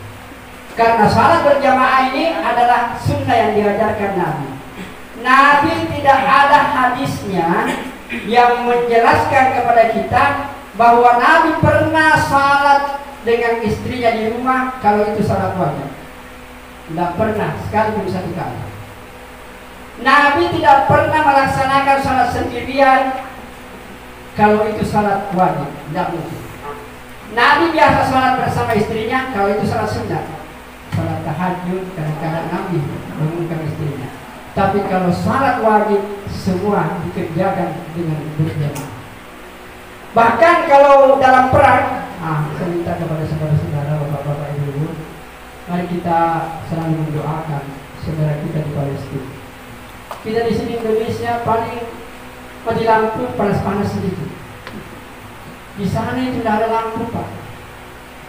Karena salat berjamaah ini adalah sunnah yang diajarkan Nabi. Nabi tidak ada hadisnya yang menjelaskan kepada kita bahwa Nabi pernah salat dengan istrinya di rumah kalau itu salat wajib. Tidak pernah, sekalipun 1 kali. Nabi tidak pernah melaksanakan salat sendirian kalau itu salat wajib, tidak mungkin. Nabi biasa salat bersama istrinya kalau itu salat sunnah. Salat tahajud kadang-kadang Nabi bangunkan istrinya. Tapi kalau salat wajib semua dikerjakan dengan berjamaah. Bahkan kalau dalam perang, saya minta kepada saudara-saudara, bapak-bapak, ibu-ibu, mari kita selalu mendoakan saudara kita di Palestina. Kita di sini Indonesia paling mati lampu panas-panas sedikit. Di sana itu tidak ada lampu Pak,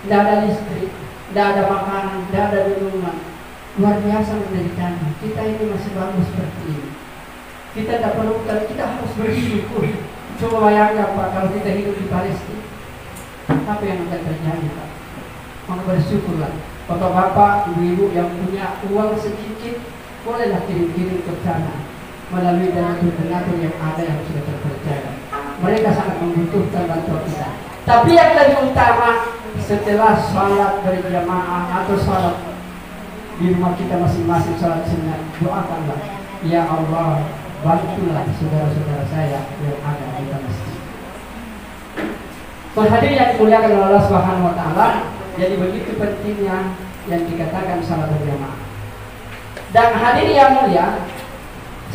tidak ada listrik, tidak ada makanan, tidak ada minuman. Luar biasa menderitanya. Kita ini masih bagus seperti ini. Kita tidak perlu, kita harus bersyukur. Coba bayangkan Pak, kalau kita hidup di Palestina, apa yang akan terjadi Pak? Maka bersyukurlah bapak-bapak, ibu-ibu yang punya uang sedikit, bolehlah kirim-kirim ke sana melalui donatur yang ada yang sudah terpercaya. Mereka sangat membutuhkan bantuan kita. Tapi yang lebih utama, setelah sholat berjamaah atau sholat di rumah kita masing-masing sholat sunnah, doakanlah, ya Allah, bantulah saudara-saudara saya yang ada di Palestina. Hadirin yang dimuliakan oleh Allah Subhanahu wa taala, jadi begitu pentingnya yang dikatakan salat berjamaah. Dan hadirin yang mulia,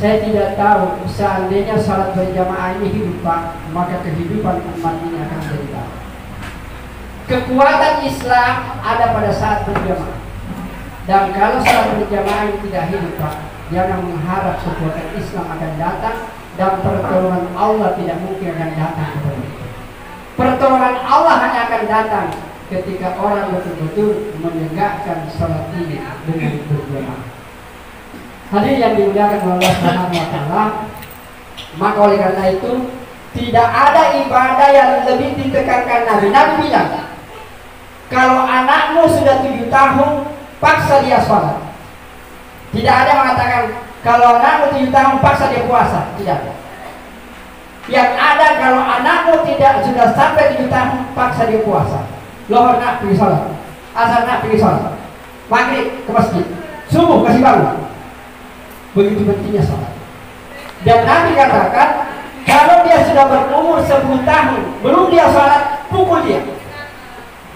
saya tidak tahu seandainya salat berjamaah ini hidup Pak, maka kehidupan umat ini akan menjadi baik. Kekuatan Islam ada pada saat berjamaah. Dan kalau salat berjamaah ini tidak hidup Pak, jangan mengharap kekuatan Islam akan datang dan pertolongan Allah tidak mungkin akan datang kepada kita. Pertolongan Allah hanya akan datang ketika orang betul-betul menegakkan salat ini dengan berjamaah. Hadirin yang dimuliakan oleh Allah Subhanahu wa taala, maka oleh karena itu tidak ada ibadah yang lebih ditekankan Nabi. Nabi bilang, kalau anakmu sudah 7 tahun, paksa dia sholat. Tidak ada mengatakan kalau anakmu 7 tahun paksa dia puasa. Tidak ada. Yang ada kalau anakmu tidak sudah sampai 7 tahun, paksa dia puasa. Lohor nak pergi sholat, asar nak pergi sholat, maghrib ke masjid, subuh kasih bangun. Begitu pentingnya sholat. Dan Nabi katakan, kalau dia sudah berumur 10 tahun belum dia sholat, pukul dia.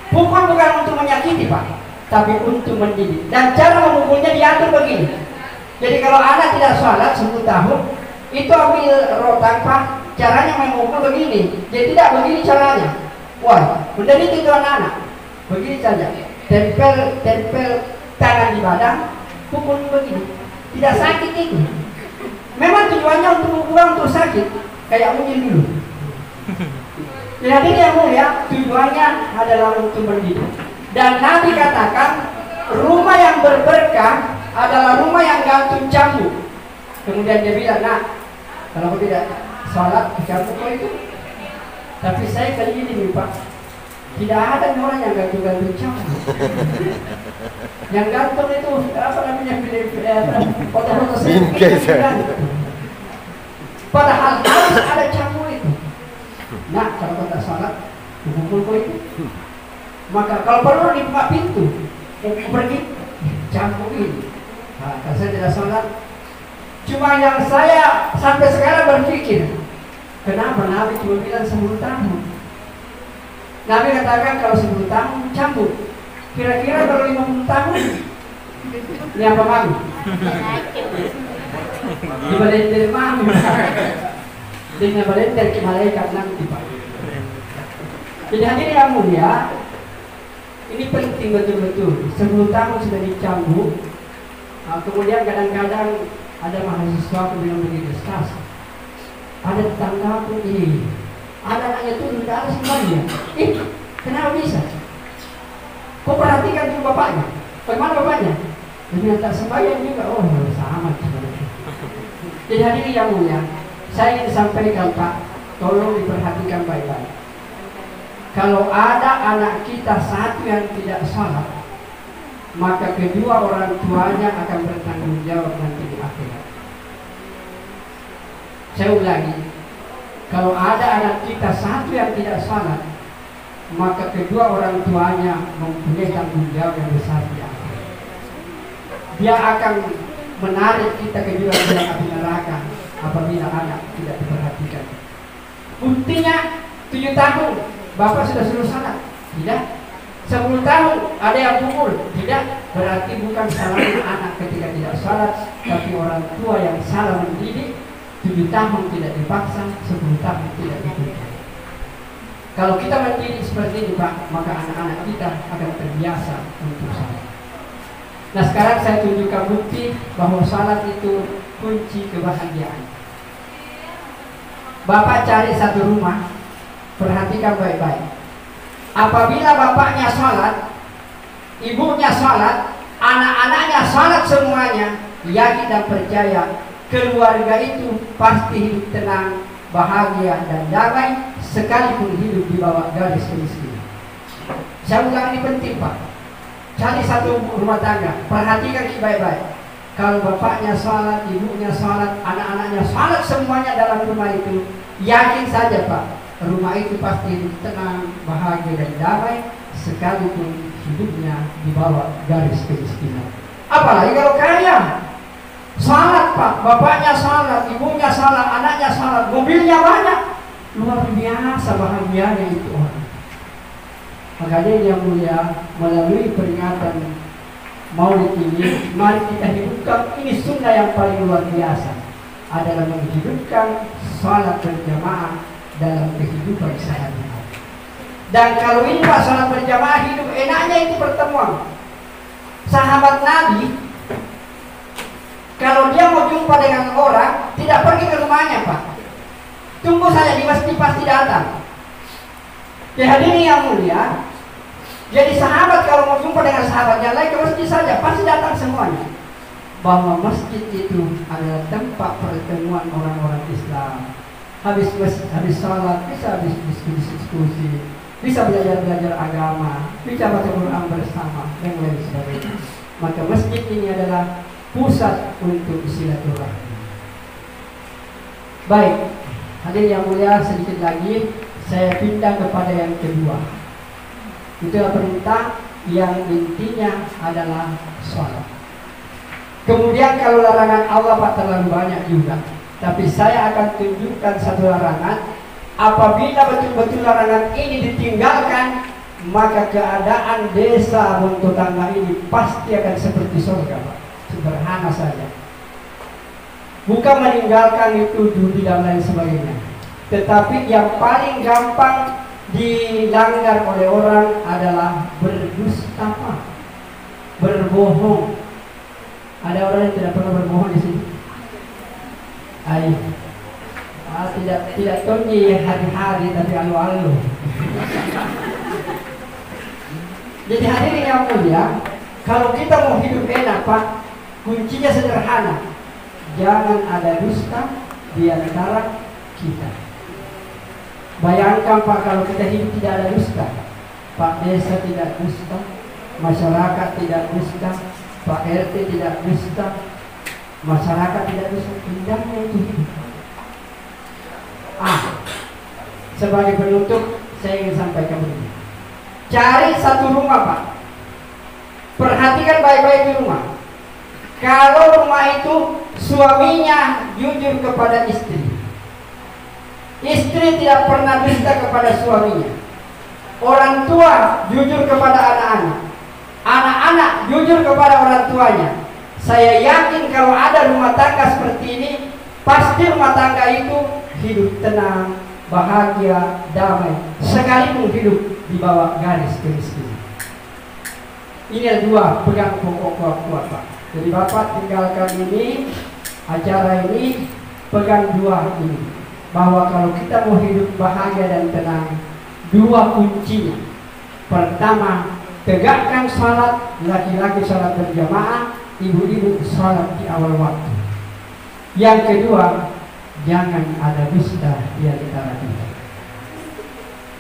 Pukul bukan untuk menyakiti Pak, tapi untuk mendidik. Dan cara memukulnya diatur begini. Jadi kalau anak tidak sholat 10 tahun, itu ambil rotan Pak, caranya memukul begini. Jadi tidak begini caranya. Wah, mendidik itu anak-anak. Begini saja, tempel tangan di badan, pukul begini. Tidak sakit itu. Memang tujuannya untuk membuang untuk sakit, kayak unyil dulu. Jadi yang mulia, tujuannya adalah untuk mendidik. Dan Nabi katakan, rumah yang berberkah adalah rumah yang gantung cambuk. Kemudian dia bilang, nah, kalau aku tidak sholat, cambuk itu. Tapi saya kali ini nih Pak, Tidak ada orang yang gantung-gantung cambuk. Yang gantung itu apa namanya, foto-foto selfie. Padahal harus ada cambuk itu. Nah, kalau kau tak salat, kumpul kau itu. Maka kalau perlu dibuka pintu, pergi cambuk ini. Nah, kalau saya tidak salat, cuma yang saya sampai sekarang berpikir, kenapa Nabi cuma bilang 10 tahun? Nabi katakan kalau 10 tahun cambuk. Kira-kira kalau 50 tahun, ini apa mami? Dibalender mami. Dengan balender ke malaikat nanti Pak. Jadi hadirin yang mulia, ini penting betul-betul. 10 tahun sudah dicambuk. Kemudian kadang-kadang ada mahasiswa yang bilang begitu, Ustaz, ada tetangga pun ini, ada anaknya turun ke atas semuanya. Kenapa bisa? Kau perhatikan dulu bapaknya. Bagaimana bapaknya? Dia tak sembahyang juga. Oh, sama sebenarnya. Jadi hadirin yang mulia, saya ingin sampaikan Pak, tolong diperhatikan baik-baik. Kalau ada anak kita satu yang tidak salat, maka kedua orang tuanya akan bertanggung jawab nanti di akhirat. Saya ulangi, kalau ada anak kita satu yang tidak salat, maka kedua orang tuanya mempunyai tanggung jawab yang besar di akhirat. Dia akan menarik kita ke jurang api neraka apabila anak tidak diperhatikan. Buktinya 7 tahun bapak sudah suruh salat, tidak? 10 tahun ada yang pukul, tidak? Berarti bukan salahnya anak ketika tidak salat, tapi orang tua yang salah mendidik. 7 tahun tidak dipaksa, 10 tahun tidak dipukul. Kalau kita mendidik seperti ini Pak, maka anak-anak kita akan terbiasa untuk salat. Nah sekarang saya tunjukkan bukti bahwa salat itu kunci kebahagiaan. Bapak cari satu rumah, perhatikan baik-baik. Apabila bapaknya salat, ibunya salat, anak-anaknya salat semuanya, yakin dan percaya keluarga itu pasti hidup tenang, bahagia dan damai, sekalipun hidup di bawah garis kemiskinan. Saya ulang, ini penting Pak. Cari satu rumah tangga, perhatikan baik-baik. Kalau bapaknya salat, ibunya salat, anak-anaknya salat semuanya dalam rumah itu, yakin saja Pak, rumah itu pasti hidup tenang, bahagia dan damai, sekalipun hidupnya di bawah garis kemiskinan. Apalagi kalau kaya, salat Pak, bapaknya salat, ibunya salat, anaknya salat, mobilnya banyak, luar biasa bahagianya itu orang. Makanya yang mulia, melalui peringatan Maulid ini, mari kita hidupkan ini sunnah yang paling luar biasa, adalah menghidupkan salat berjamaah dalam kehidupan sehari-hari. Dan kalau ini Pak, salat berjamaah hidup enaknya itu pertemuan. Sahabat Nabi, kalau dia mau jumpa dengan orang, tidak pergi ke rumahnya Pak, tunggu saja di masjid pasti datang. Ya hadirin yang mulia, jadi sahabat kalau mau jumpa dengan sahabat yang lain ke masjid saja, pasti datang semuanya. Bahwa masjid itu adalah tempat pertemuan orang-orang Islam. Habis salat, bisa habis diskusi, bisa belajar agama, bisa baca Quran bersama, dan lain sebagainya. Maka masjid ini adalah pusat untuk silaturahmi. Baik, hadirin yang mulia, sedikit lagi saya pindah kepada yang kedua. Itulah perintah yang intinya adalah sholat. Kemudian kalau larangan Allah Pak terlalu banyak juga, tapi saya akan tunjukkan satu larangan. Apabila betul-betul larangan ini ditinggalkan, maka keadaan desa untuk tangga ini pasti akan seperti surga Pak. Sederhana saja. Bukan meninggalkan itu judi dan lain sebagainya, tetapi yang paling gampang dilanggar oleh orang adalah berdusta, berbohong. Ada orang yang tidak pernah berbohong di sini? Ayo, tidak tonji hari-hari tapi alu-alu. Jadi hadirin yang mulia, kalau kita mau hidup enak Pak, kuncinya sederhana. Jangan ada dusta di antara kita. Bayangkan Pak, kalau kita hidup tidak ada dusta, Pak Desa tidak dusta, masyarakat tidak dusta, Pak RT tidak dusta, masyarakat tidak dusta. Indahnya itu hidup. Sebagai penutup saya ingin sampaikan begini. Cari satu rumah, Pak. Perhatikan baik-baik di rumah. Kalau rumah itu suaminya jujur kepada istri, istri tidak pernah dusta kepada suaminya, orang tua jujur kepada anak-anak, anak-anak jujur kepada orang tuanya, saya yakin kalau ada rumah tangga seperti ini, pasti rumah tangga itu hidup tenang, bahagia, damai, sekalipun hidup di bawah garis kemiskinan. Ini dua pegang pokok kuat, Pak. Jadi Bapak tinggalkan ini, acara ini, pegang dua ini. Bahwa kalau kita mau hidup bahagia dan tenang, dua kuncinya. Pertama, tegakkan salat, laki-laki salat berjamaah, ibu-ibu salat di awal waktu. Yang kedua, jangan ada dusta di antara kita.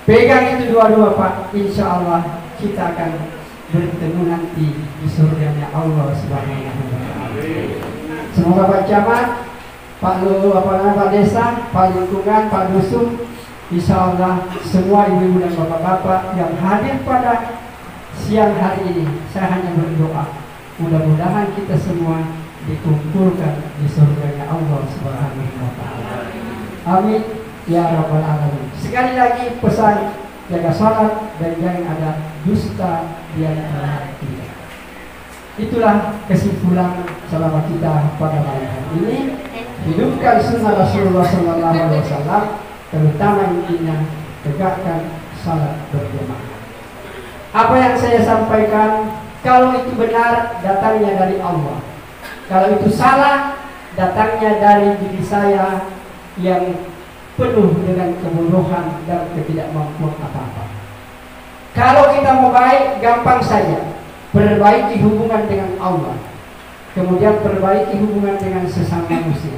Pegang itu dua-dua, Pak. Insya Allah kita akan bertemu nanti di surganya Allah Subhanahu wa Ta'ala. Semoga Pak Camat, Pak Pak Desa, Pak Lingkungan, Pak Dusun, insya Allah semua ibu-ibu dan bapak-bapak yang hadir pada siang hari ini, saya hanya berdoa mudah-mudahan kita semua dikumpulkan di surganya Allah Subhanahu wa Ta'ala. Amin ya rabbal alamin. Sekali lagi pesan, jaga salat dan jangan ada dusta di antara kita. Itulah kesimpulan selama kita pada malam hari ini. Hidupkan sunnah Rasulullah SAW, terutama intinya tegakkan salat berjamaah. Apa yang saya sampaikan, kalau itu benar datangnya dari Allah, kalau itu salah datangnya dari diri saya yang penuh dengan kebodohan dan ketidakmampuan apa-apa. Kalau kita mau baik, gampang saja. Perbaiki hubungan dengan Allah, kemudian perbaiki hubungan dengan sesama manusia.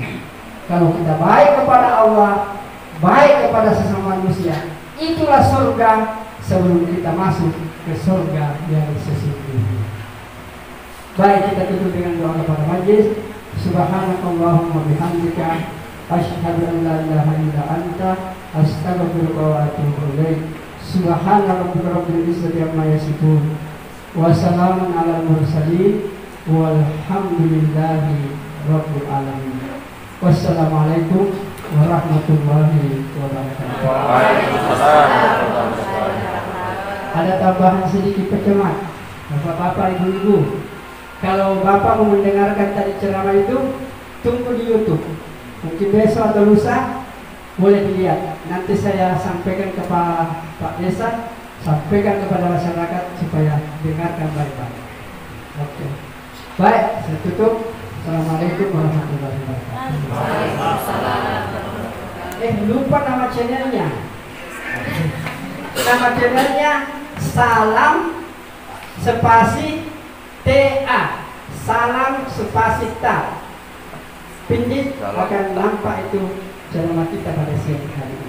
Kalau kita baik kepada Allah, baik kepada sesama manusia, itulah surga sebelum kita masuk ke surga yang sesungguhnya. Baik, kita tutup dengan doa kepada majlis. Subhanakallahumma bihamdika, asyhadu an la ilaha illa anta, astaghfiruka wa atubu ilaik. Subhana rabbika rabbil izzati amma yasifun, wa salamun alal mursalin, walhamdulillahi rabbil alamin. Wassalamualaikum warahmatullahi wabarakatuh. Ada tambahan sedikit Pak Camat, Bapak-bapak, ibu-ibu. Kalau Bapak mau mendengarkan tadi ceramah itu, tunggu di YouTube. Mungkin besok atau lusa boleh dilihat. Nanti saya sampaikan kepada Pak Desa, sampaikan kepada masyarakat supaya dengarkan baik-baik. Oke. Baik, saya tutup. Assalamualaikum warahmatullahi wabarakatuh. Lupa nama channelnya. Nama channelnya Salam Spasi TA. Salam Spasi Ta. Pinjit akan nampak itu ceramah kita pada siang hari ini.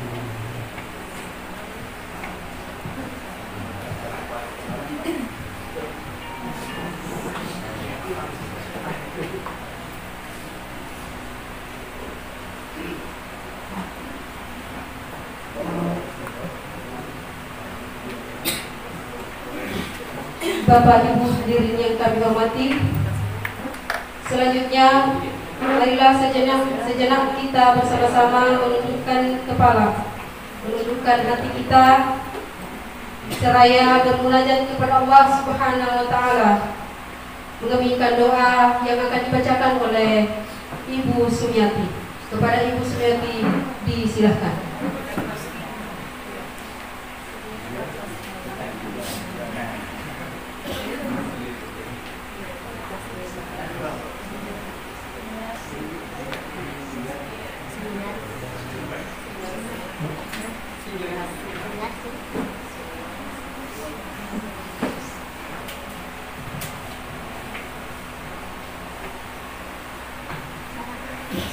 Bapak Ibu hadirin yang kami hormati, selanjutnya marilah sejenak kita bersama-sama menundukkan kepala, menundukkan hati kita, seraya bermunajat kepada Allah Subhanahu wa Ta'ala, mengaminkan doa yang akan dibacakan oleh Ibu Sumiati. Kepada Ibu Sumiati disilahkan.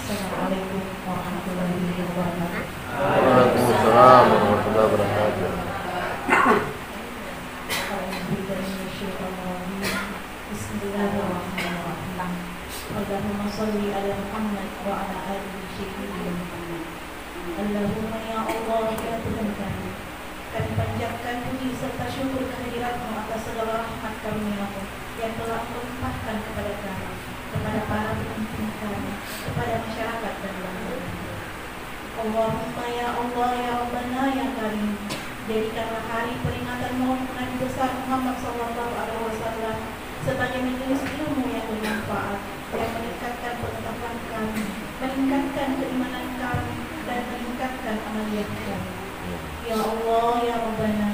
Assalamualaikum warahmatullahi wabarakatuh. Waalaikumsalam warahmatullahi wabarakatuh. Bismillahirrahmanirrahim. Allahumma sholli ala Muhammad wa ala ali sayyidina Muhammad. Allahumma ya Allah ya Tuhan kami, kami panjatkan puji serta syukur kehadirat-Mu atas segala rahmat karunia-Mu yang telah Engkau limpahkan kepada kami, kepada para pemimpin kami, kepada masyarakat dan bangsa. Allahumma ya Allah ya Rabbana ya Karim, jadikanlah hari peringatan Maulid Nabi besar Muhammad SAW sebagai majelis ilmu yang bermanfaat, yang meningkatkan pengetahuan kami, meningkatkan keimanan kami, dan meningkatkan amaliyah kami. Ya Allah ya Rabbana,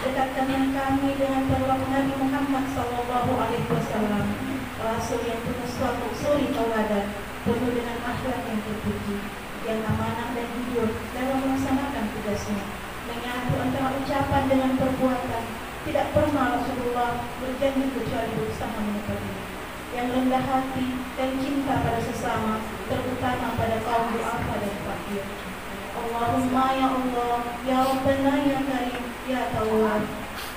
dekatkanlah kami dengan penolong Nabi Muhammad SAW, Rasul yang penuh suatu suri tauladan, penuh dengan akhlak yang terpuji, yang amanah dan jujur dalam melaksanakan tugasnya, menyatu antara ucapan dengan perbuatan. Tidak pernah Rasulullah berjanji kecuali berusaha menepatinya, yang rendah hati dan cinta pada sesama, terutama pada kaum duafa dan fakir. Allahumma ya Allah ya Rabbana ya Karim ya Tawwab,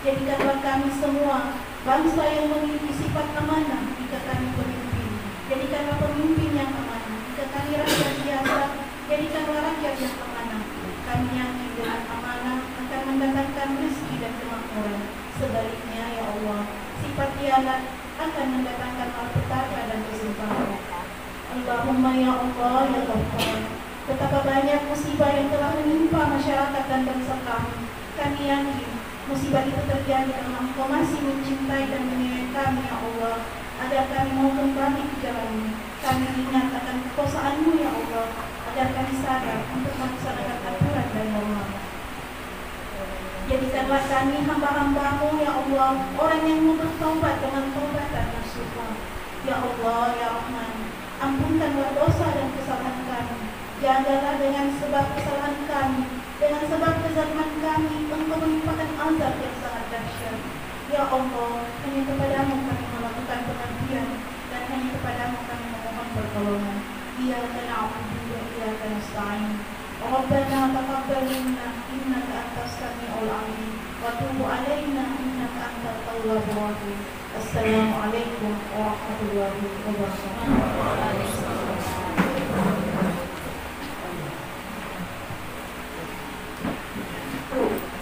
jadikanlah kami semua bangsa yang memiliki sifat amanah jika kami pemimpin. Jadikanlah pemimpin yang amanah jika kami rakyat biasa. Jadikanlah rakyat yang amanah. Kami yakin dengan amanah akan mendatangkan rezeki dan kemakmuran. Sebaliknya ya Allah, sifat khianat akan mendatangkan malapetaka dan kesimpangan. Allahumma ya Allah ya Ghaffar, betapa banyak musibah yang telah menimpa masyarakat dan bangsa kami. Kami yakin musibah itu terjadi karena Engkau masih mencintai dan menyayangi kami ya Allah, agar kami mau kembali ke jalan-Mu. Kami ingat akan kekuasaan-Mu ya Allah, agar kami sadar untuk melaksanakan aturan dan norma. Jadikanlah kami hamba-hamba-Mu ya Allah, orang yang mau bertaubat dengan taubatan nasuha. Ya Allah ya Rahman, ampunkanlah dosa dan kesalahan kami. Jagalah dengan sebab kesalahan kami, dengan sebab kezaliman kami, Engkau menimpakan azab yang sangat dahsyat. Ya Allah, hanya kepadamu kami melakukan pengabdian, dan hanya kepadamu kami memohon pertolongan. Iyyaka na'budu wa iyyaka nasta'in. Rabbana taqabbal minna innaka antas samiul 'alim wa tub 'alaina innaka antat tawwabur rahim. Assalamualaikum warahmatullahi wabarakatuh.